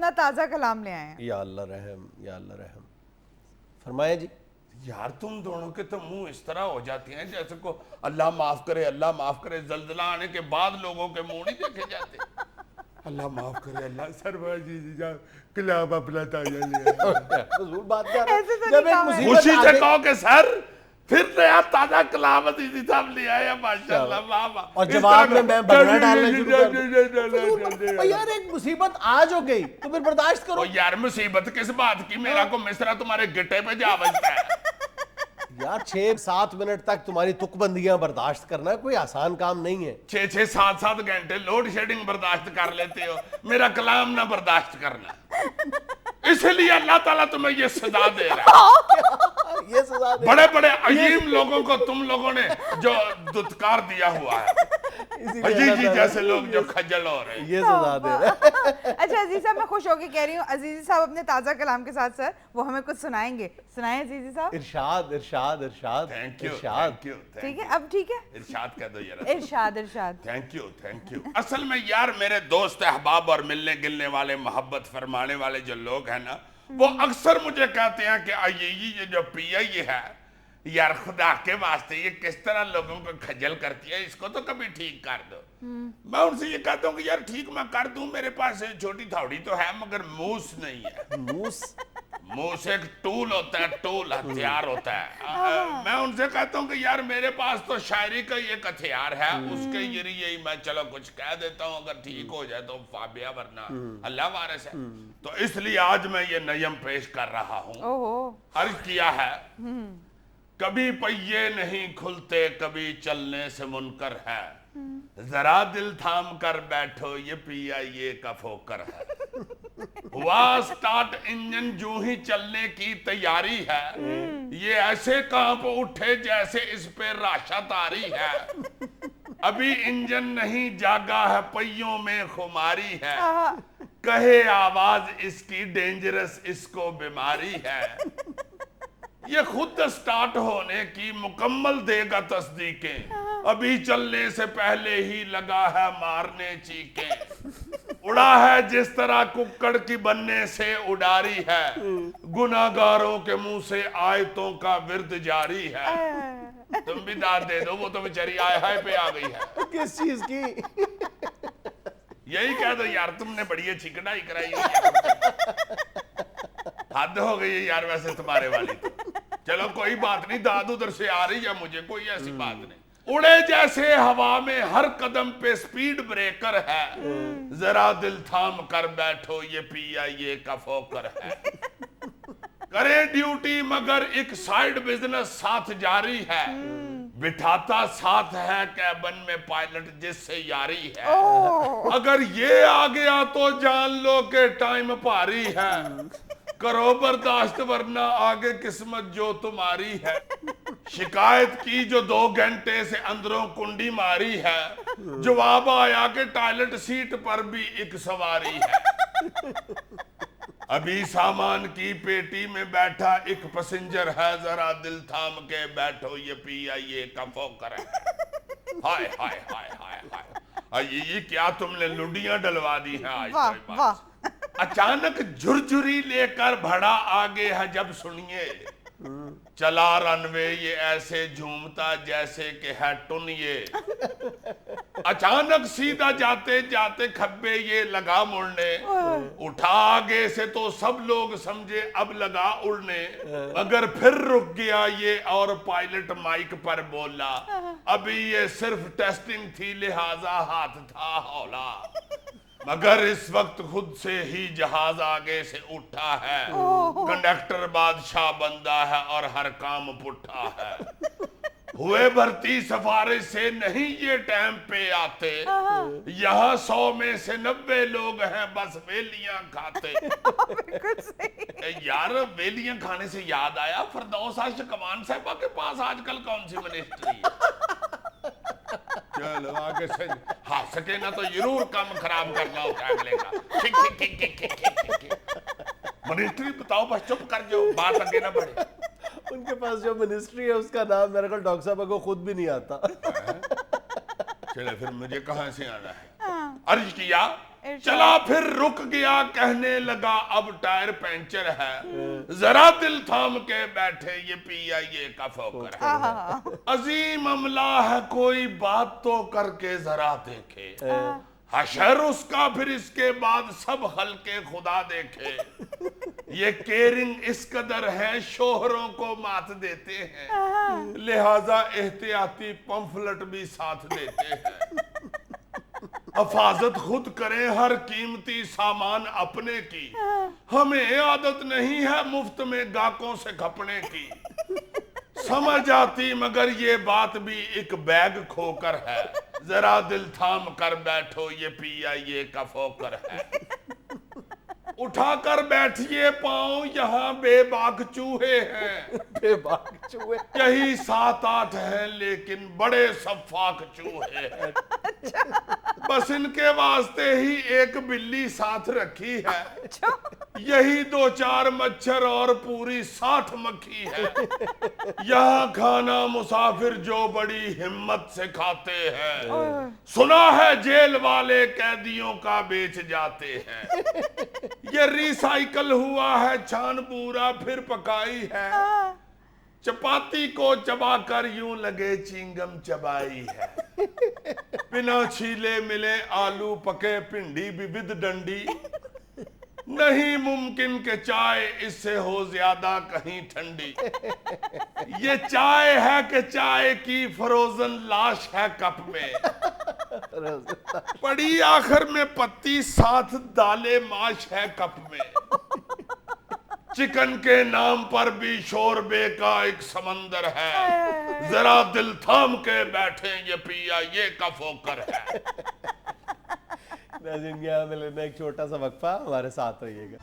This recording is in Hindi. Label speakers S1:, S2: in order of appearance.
S1: अपना ताज़ा कलाम ले आए हैं।
S2: या अल्लाह रहम, या अल्लाह रहम। फरमाए जी।
S3: यार तुम दोनों के तो मुंह इस तरह हो जाती हैं जैसे को अल्लाह माफ करे, अल्लाह माफ करे। जल्जला आने के बाद लोगों के मुंह नहीं देखे जाते। अल्लाह माफ करे, अल्लाह सरवर जी कलाम अपना ताजा लिया।
S2: हुजूर बात कर रहे
S1: ऐसे तो
S2: हैं। जब
S1: नहीं
S2: एक
S1: काम है।
S2: मुसीबत
S3: खुशी
S2: आ
S3: से
S2: गई-
S3: कहो कि सर फिर नया ताजा कलाम दीदी साहब ले आया, माशाल्लाह वाह वाह।
S2: और जवाब में मैं भगना डालना शुरू कर दूं। यार एक मुसीबत आज हो गई तो फिर बर्दाश्त करो।
S3: ओ यार मुसीबत किस बात की? मेरा को मिसरा तुम्हारे गिट्टे पे जा बजता है।
S2: यार 6-7 मिनट तक तुम्हारी तुकबंदियां बर्दाश्त करना कोई आसान काम नहीं है।
S3: 6-6, 7-7 घंटे लोड शेडिंग बर्दाश्त कर लेते हो, मेरा कलाम ना बर्दाश्त करना। इसलिए अल्लाह ताला तुम्हें ये सजा दे रहा है।
S2: ये सजा दे।
S3: बड़े बड़े अजीम लोगों को तुम लोगों ने जो दुत्कार दिया हुआ है,
S2: इसीलिए
S3: अजीज
S2: अल्लाह
S3: जी
S2: ताला
S3: जैसे लोग जो खज्जल हो रहे हैं।
S2: ये सजा दे रहा है।
S1: अच्छा अजीज साहब, मैं खुश होकर कह रही हूँ, अजीज साहब अपने ताज़ा कलाम के साथ सर वो हमें कुछ सुनाएंगे। सुनाएं अजीज साहब।
S2: इरशाद इरशाद इरशाद
S3: थैंक यू,
S2: इरशाद।
S3: थैंक यू,
S1: ठीक है, अब ठीक है।
S3: इरशाद कह दो यार।
S1: इरशाद इरशाद।
S3: Thank you, thank you. असल में यार मेरे दोस्त अहबाब और मिलने गिलने वाले, मोहब्बत फरमाने वाले जो लोग हैं ना, वो अक्सर मुझे कहते हैं कि ये जो PI है यार, खुदा के वास्ते ये किस तरह लोगों को खजल करती है, इसको तो कभी ठीक कर दो। मैं उनसे ये कहता हूँ कि यार ठीक मैं कर दूं, मेरे पास छोटी थावड़ी तो है मगर मूस नहीं है।
S2: मूस
S3: मूस एक टूल होता है, टूल हथियार होता है। मैं उनसे कहता हूँ कि यार मेरे पास तो शायरी का एक हथियार है, उसके जरिए ही मैं चलो कुछ कह देता हूँ, अगर ठीक हो जाए तो फाबिया, वरना अल्लाह वारिस है। तो इसलिए आज मैं ये नयम पेश कर रहा हूँ।
S1: ओहो।
S3: अर्ज किया है, कभी पहिए नहीं खुलते, कभी चलने से मुनकर है, जरा दिल थाम कर बैठो, ये PIA का फोकर है। हुआ स्टार्ट इंजन जो ही चलने की तैयारी है, ये ऐसे कांप उठे जैसे इस पे राशा तारी है। अभी इंजन नहीं जागा है, पहियों में खुमारी है, कहे आवाज इसकी डेंजरस, इसको बीमारी है। ये खुद स्टार्ट होने की मुकम्मल देगा तस्दीकें, अभी चलने से पहले ही लगा है मारने चीखें। उड़ा है जिस तरह कुक्कड़ की बनने से उडारी है, गुनाहगारों के मुंह से आयतों का विर्द जारी है। तुम भी दाद दे दो, वो तो बेचारी आय हाय पे आ गई है।
S2: किस चीज की?
S3: यही कह दो यार, तुमने बड़ी अच्छी कढ़ाई कराई हुई है। हद हो गई है यार वैसे तुम्हारे वाली तो। चलो कोई बात नहीं, दाद उधर से आ रही है मुझे, कोई ऐसी बात नहीं। उड़े जैसे हवा में हर कदम पे स्पीड ब्रेकर है, जरा दिल थाम कर बैठो, ये PIA का फोकर है। करे ड्यूटी मगर एक साइड बिजनेस साथ जारी है, बिठाता साथ है कैबिन में पायलट जिससे यारी है। अगर ये आ गया तो जान लो के टाइम भारी है, करो बर्दाश्त वरना आगे किस्मत जो तुम्हारी है। शिकायत की जो 2 घंटे से अंदरों कुंडी मारी है, जवाब आया कि टॉयलेट सीट पर भी एक सवारी है। अभी सामान की पेटी में बैठा एक पैसेंजर है, जरा दिल थाम के बैठो, ये PIA का फोकर है। हाय हाय हाय हाय हाय, ये क्या तुमने लुडियां डलवा दी हैं आज
S1: वाह
S3: तो
S1: वाह।
S3: अचानक झुरझुरी लेकर भड़ा आगे है जब सुनिए, चला रनवे ये ऐसे झूमता जैसे कि है टुन ये। अचानक सीधा जाते जाते खब्बे ये लगा मुड़ने, उठा आगे से तो सब लोग समझे अब लगा उड़ने, मगर फिर रुक गया ये और पायलट माइक पर बोला, अभी ये सिर्फ टेस्टिंग थी लिहाजा हाथ था हौला, मगर इस वक्त खुद से ही जहाज आगे से उठा है, कंडक्टर बादशाह बंदा है और हर काम पुट्ठा है। हुए भर्ती सफारिश से नहीं ये टाइम पे आते, यहाँ 100 में से 90 लोग हैं बस वेलियां खाते। यार वेलियां खाने से याद आया, फरदौस कमान साहिबा के पास आजकल कौन सी मिनिस्ट्री है? चलो आगे से हंस के ना तो जरूर काम खराब करना होता है अगले का। मिनिस्ट्री बताओ, बस चुप कर जाओ, बात आगे ना बढ़े।
S2: उनके पास जो मिनिस्ट्री है उसका नाम मेरे को डॉक्टर साहब को खुद भी नहीं आता।
S3: चलो फिर मुझे कहां से आना है? अर्ज किया चला फिर रुक गया, कहने लगा अब टायर पंचर है, जरा दिल थाम के बैठे ये PIA का फोकर है। अजीम अमला है कोई बात तो करके जरा देखे, हशर उसका फिर इसके बाद सब हल्के खुदा देखे। ये केयरिंग इस कदर है शोहरों को मात देते हैं, लिहाजा एहतियाती पंफलेट भी साथ देते हैं। हिफाजत खुद करें हर कीमती सामान अपने की, हमें आदत नहीं है मुफ्त में गाहकों से खपने की। समझ आती मगर ये बात भी एक बैग खोकर है, जरा दिल थाम कर बैठो ये PIA का फोकर है। उठाकर बैठिए पांव यहाँ बेबाक चूहे हैं,
S2: बेबाक चूहे,
S3: यही 7-8 हैं लेकिन बड़े सफाक चूहे हैं। बस इनके वास्ते ही एक बिल्ली साथ रखी है, यही 2-4 मच्छर और पूरी 60 मक्खी है। यहाँ खाना मुसाफिर जो बड़ी हिम्मत से खाते हैं, सुना है जेल वाले कैदियों का बेच जाते हैं। ये रिसाइकल हुआ है छान पूरा फिर पकाई है, चपाती को चबाकर यूं लगे चिंगम चबाई है। बिना छीले मिले आलू पके भिंडी विविध डंडी, नहीं मुमकिन के चाय इससे हो ज्यादा कहीं ठंडी। ये चाय है कि चाय की फ्रोजन लाश है कप में, पड़ी आखिर में पत्ती साथ दाले माश है कप में। चिकन के नाम पर भी शोरबे का एक समंदर है, जरा दिल थाम के बैठे ये PIA का फोकर है।
S2: नाज़रीन, यहाँ में लेना एक छोटा सा वक्फा, हमारे साथ रहिएगा।